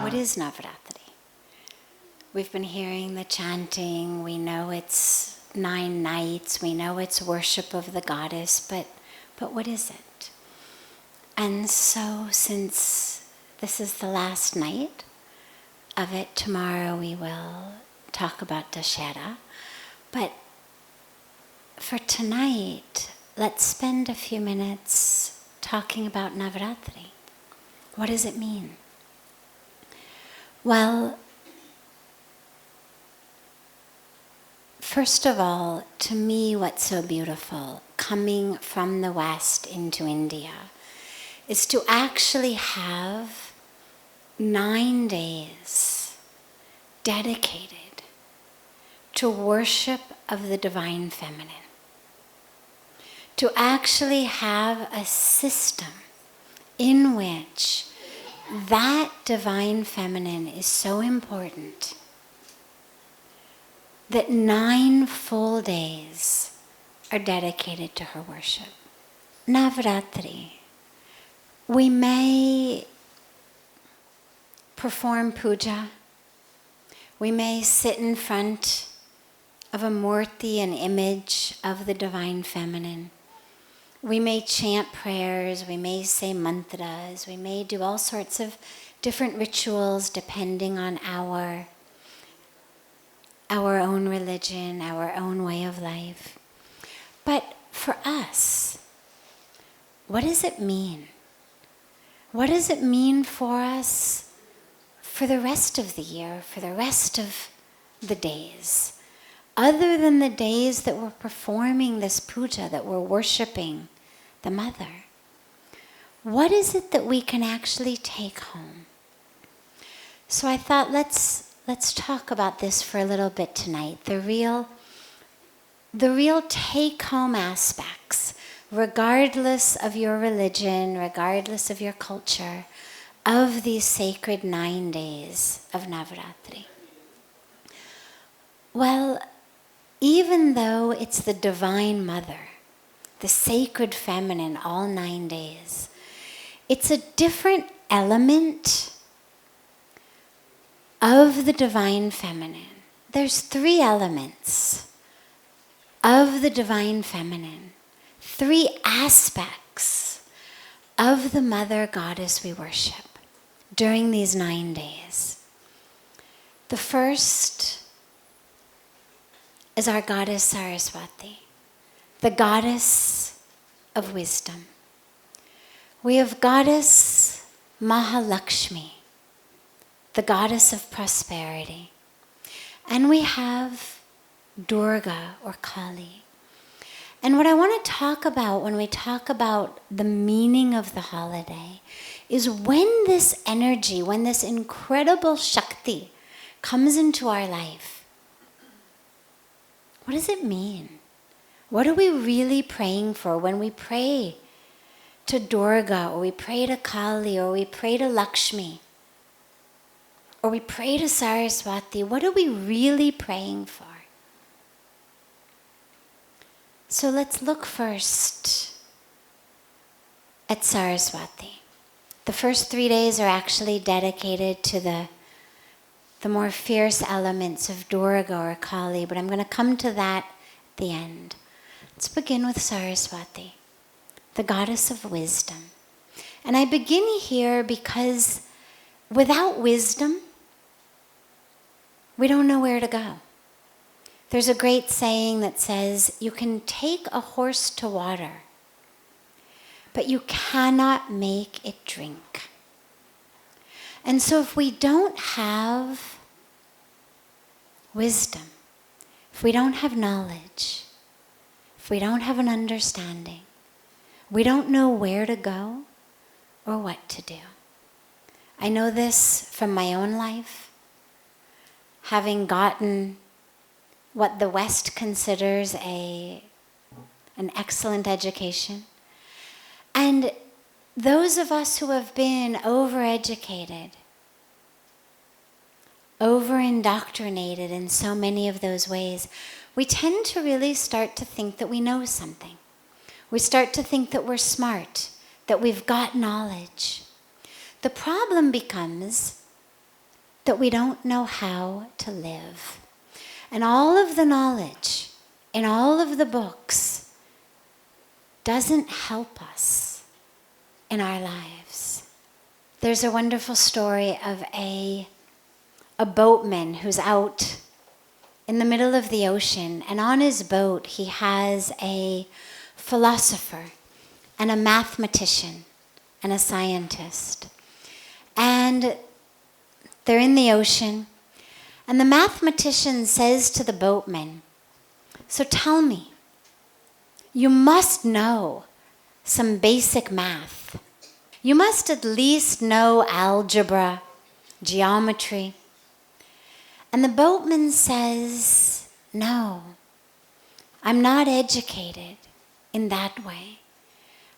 What is Navratri? We've been hearing the chanting, we know it's 9 nights, we know it's worship of the goddess, but what is it? And so since this is the last night of it, tomorrow we will talk about Dashera. But for tonight, let's spend a few minutes talking about Navratri. What does it mean? Well, first of all, to me, what's so beautiful, coming from the West into India, is to actually have 9 days dedicated to worship of the Divine Feminine. To actually have a system in which that Divine Feminine is so important that 9 full days are dedicated to her worship. Navratri. We may perform puja. We may sit in front of a murti, an image of the Divine Feminine. We may chant prayers, we may say mantras, we may do all sorts of different rituals depending on our own religion, our own way of life. But for us, what does it mean? What does it mean for us for the rest of the year, for the rest of the days? Other than the days that we're performing this puja, that we're worshiping the Mother, what is it that we can actually take home? So I thought let's talk about this for a little bit tonight. The real take-home aspects, regardless of your religion, regardless of your culture, of these sacred 9 days of Navratri. Well, even though it's the Divine Mother, the sacred feminine, all 9 days, it's a different element of the Divine Feminine. There's 3 elements of the Divine Feminine, 3 aspects of the Mother Goddess we worship during these 9 days. The first is our goddess Saraswati, the goddess of wisdom. We have goddess Lakshmi, the goddess of prosperity. And we have Durga or Kali. And what I want to talk about when we talk about the meaning of the holiday is when this energy, when this incredible Shakti comes into our life, what does it mean? What are we really praying for when we pray to Durga, or we pray to Kali, or we pray to Lakshmi, or we pray to Saraswati? What are we really praying for? So let's look first at Saraswati. The first 3 days are actually dedicated to the more fierce elements of Durga or Kali, but I'm going to come to that at the end. Let's begin with Saraswati, the goddess of wisdom. And I begin here because without wisdom, we don't know where to go. There's a great saying that says, you can take a horse to water, but you cannot make it drink. And so if we don't have wisdom, if we don't have knowledge, if we don't have an understanding, we don't know where to go or what to do. I know this from my own life, having gotten what the West considers an excellent education. And those of us who have been overeducated, over-indoctrinated in so many of those ways, we tend to really start to think that we know something. We start to think that we're smart, that we've got knowledge. The problem becomes that we don't know how to live. And all of the knowledge in all of the books doesn't help us in our lives. There's a wonderful story of a boatman who's out in the middle of the ocean, and on his boat he has a philosopher and a mathematician and a scientist. And they're in the ocean, and the mathematician says to the boatman, "So tell me, you must know some basic math. You must at least know algebra, geometry." And the boatman says, "No, I'm not educated in that way.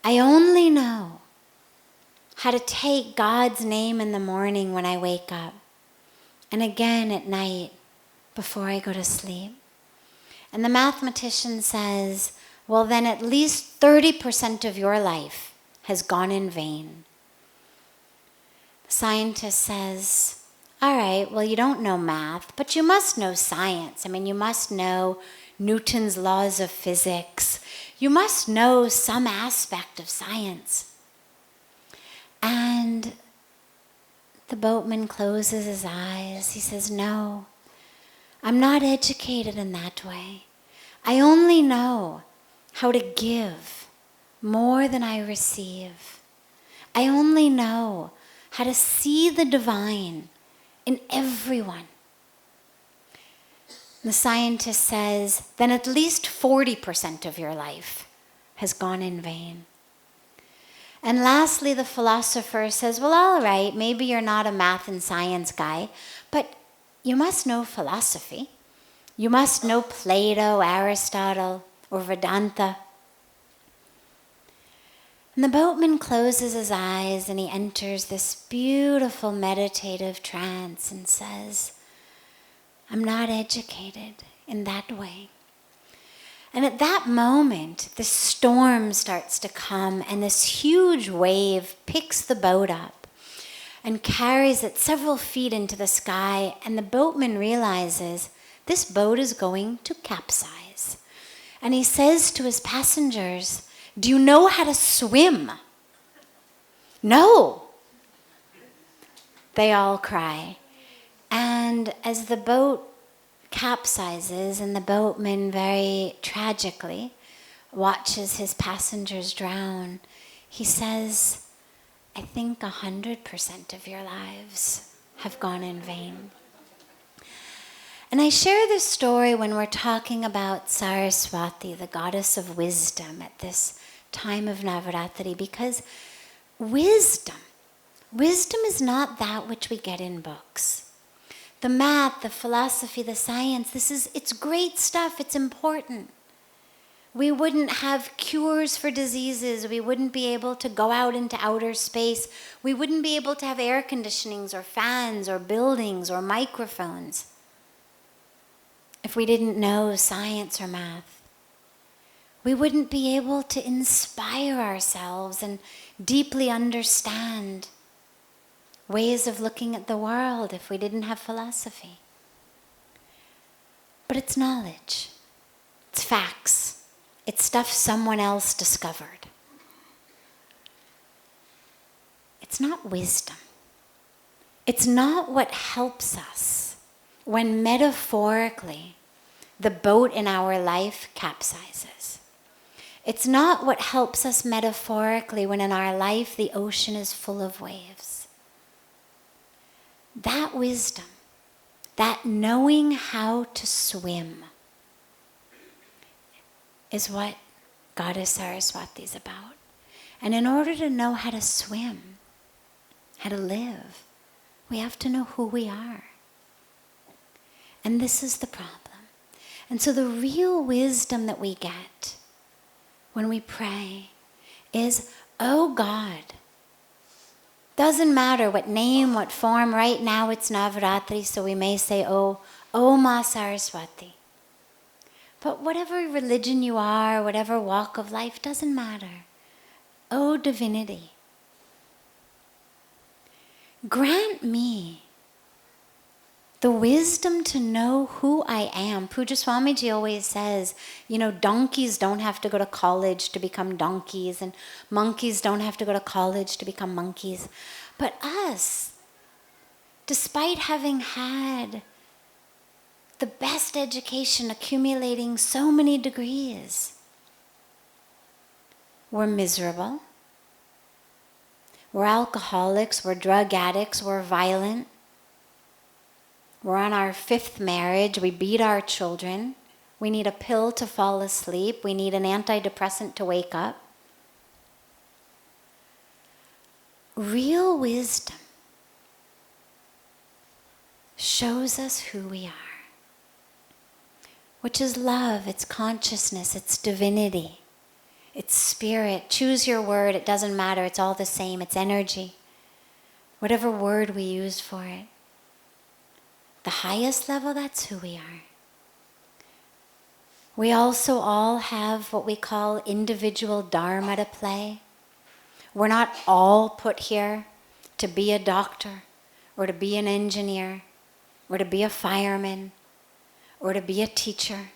I only know how to take God's name in the morning when I wake up, and again at night before I go to sleep." And the mathematician says, "Well, then at least 30% of your life has gone in vain." The scientist says, "All right, well, you don't know math, but you must know science. I mean, you must know Newton's laws of physics. You must know some aspect of science." And the boatman closes his eyes. He says, "No, I'm not educated in that way. I only know how to give more than I receive. I only know how to see the divine in everyone." The scientist says, "Then at least 40% of your life has gone in vain." And lastly, the philosopher says, "Well, all right, maybe you're not a math and science guy, but you must know philosophy. You must know Plato, Aristotle, or Vedanta." And the boatman closes his eyes and he enters this beautiful meditative trance and says, "I'm not educated in that way." And at that moment, the storm starts to come, and this huge wave picks the boat up and carries it several feet into the sky, and the boatman realizes this boat is going to capsize. And he says to his passengers, "Do you know how to swim?" "No," they all cry. And as the boat capsizes and the boatman very tragically watches his passengers drown, he says, "I think 100% of your lives have gone in vain." And I share this story when we're talking about Saraswati, the goddess of wisdom, at this time of Navratri, because wisdom is not that which we get in books. The math, the philosophy, the science, it's great stuff, it's important. We wouldn't have cures for diseases, we wouldn't be able to go out into outer space, we wouldn't be able to have air conditionings or fans or buildings or microphones if we didn't know science or math. We wouldn't be able to inspire ourselves and deeply understand ways of looking at the world if we didn't have philosophy. But it's knowledge. It's facts. It's stuff someone else discovered. It's not wisdom. It's not what helps us when metaphorically the boat in our life capsizes. It's not what helps us metaphorically when in our life the ocean is full of waves. That wisdom, that knowing how to swim, is what Goddess Saraswati is about. And in order to know how to swim, how to live, we have to know who we are. And this is the problem. And so the real wisdom that we get when we pray is, "Oh God, doesn't matter what name, what form, right now it's Navratri, so we may say, oh Ma Saraswati. But whatever religion you are, whatever walk of life, doesn't matter. O divinity, grant me the wisdom to know who I am. Puja Swamiji always says, donkeys don't have to go to college to become donkeys, and monkeys don't have to go to college to become monkeys. But us, despite having had the best education, accumulating so many degrees, we're miserable. We're alcoholics, we're drug addicts, we're violent. We're on our 5th marriage, we beat our children. We need a pill to fall asleep. We need an antidepressant to wake up. Real wisdom shows us who we are, which is love, it's consciousness, it's divinity, it's spirit. Choose your word, it doesn't matter, it's all the same, it's energy. Whatever word we use for it. The highest level, that's who we are. We also all have what we call individual dharma to play. We're not all put here to be a doctor, or to be an engineer, or to be a fireman, or to be a teacher.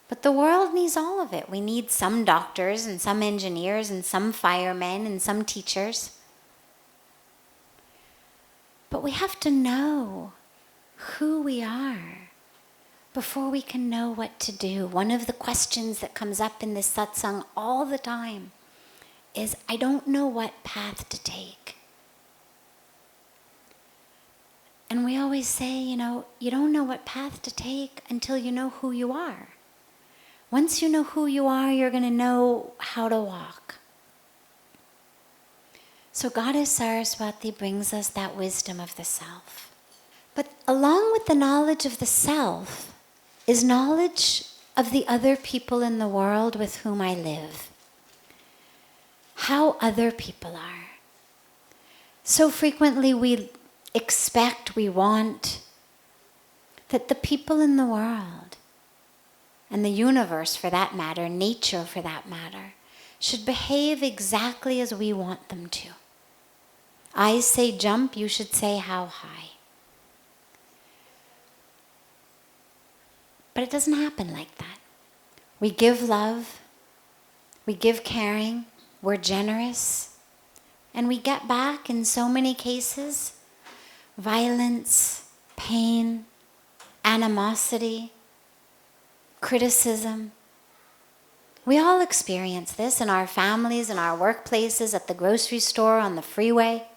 But the world needs all of it. We need some doctors and some engineers and some firemen and some teachers. But we have to know who we are before we can know what to do. One of the questions that comes up in this satsang all the time is, I don't know what path to take. And we always say, you don't know what path to take until you know who you are. Once you know who you are, you're going to know how to walk. So Goddess Saraswati brings us that wisdom of the self. But along with the knowledge of the self is knowledge of the other people in the world with whom I live. How other people are. So frequently we expect, we want that the people in the world, and the universe for that matter, nature for that matter, should behave exactly as we want them to. I say jump, you should say how high. But it doesn't happen like that. We give love, we give caring, we're generous, and we get back, in so many cases, violence, pain, animosity, criticism. We all experience this in our families, in our workplaces, at the grocery store, on the freeway.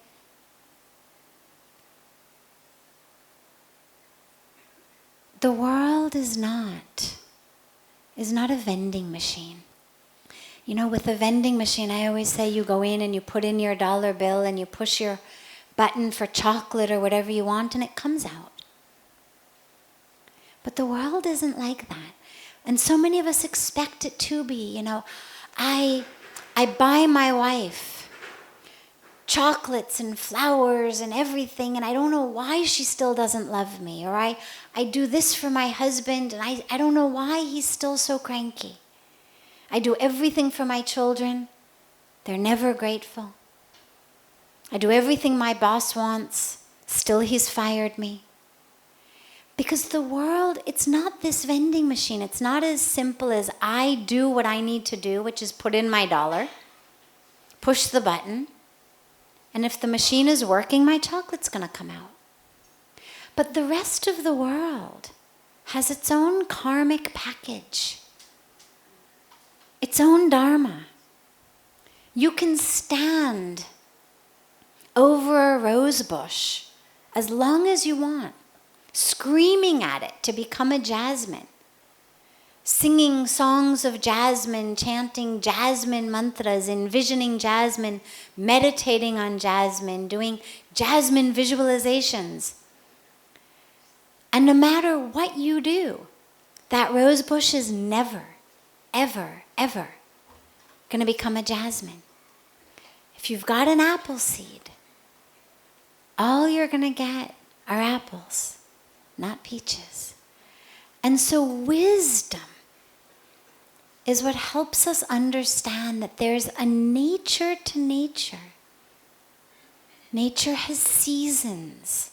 The world is not a vending machine. With a vending machine, I always say you go in and you put in your dollar bill and you push your button for chocolate or whatever you want and it comes out. But the world isn't like that. And so many of us expect it to be. I buy my wife chocolates and flowers and everything, and I don't know why she still doesn't love me. Or I do this for my husband, and I don't know why he's still so cranky. I do everything for my children. They're never grateful. I do everything my boss wants. Still he's fired me. Because the world, it's not this vending machine. It's not as simple as I do what I need to do, which is put in my dollar, push the button, and if the machine is working, my chocolate's going to come out. But the rest of the world has its own karmic package, its own dharma. You can stand over a rose bush as long as you want, screaming at it to become a jasmine, singing songs of jasmine, chanting jasmine mantras, envisioning jasmine, meditating on jasmine, doing jasmine visualizations. And no matter what you do, that rose bush is never, ever, ever going to become a jasmine. If you've got an apple seed, all you're going to get are apples, not peaches. And so wisdom is what helps us understand that there's a nature to nature. Nature has seasons.